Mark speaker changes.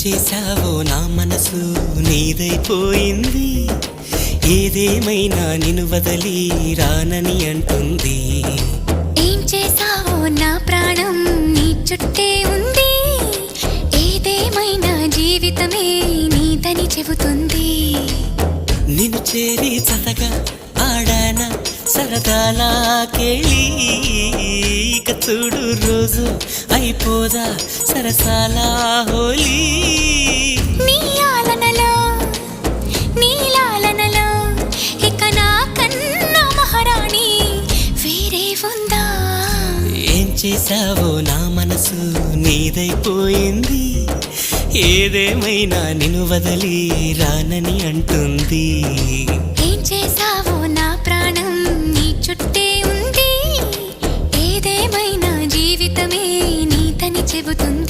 Speaker 1: చేశావో నా మనసు నీదైపోయింది. ఏదేమైనా నిన్ను వదలి రానని అంటుంది.
Speaker 2: ఏం చేశావో నా ప్రాణం నీ చుట్టే ఉంది. ఏదేమైనా జీవితమే నీదని చెబుతుంది.
Speaker 1: నిన్ను చేరి చతగా ఆడాన సరదాలా కేళి. ఇక చూడు రోజు అయిపోదా సరసాల హోలీ.
Speaker 2: నీ ఆలనలో నీ లాలనలో ఇక నా కన్నా మహారాణి వేరే ఉందా?
Speaker 1: ఏం చేశావో నా మనసు నీదైపోయింది. ఏదేమైనా నిన్ను వదలి రానని అంటుంది.
Speaker 2: ఏం చేశావో నా ప్రాణం నీ చుట్టే ఉంది. ఏదేమైనా జీవితమే నీదని చెబుతుంది.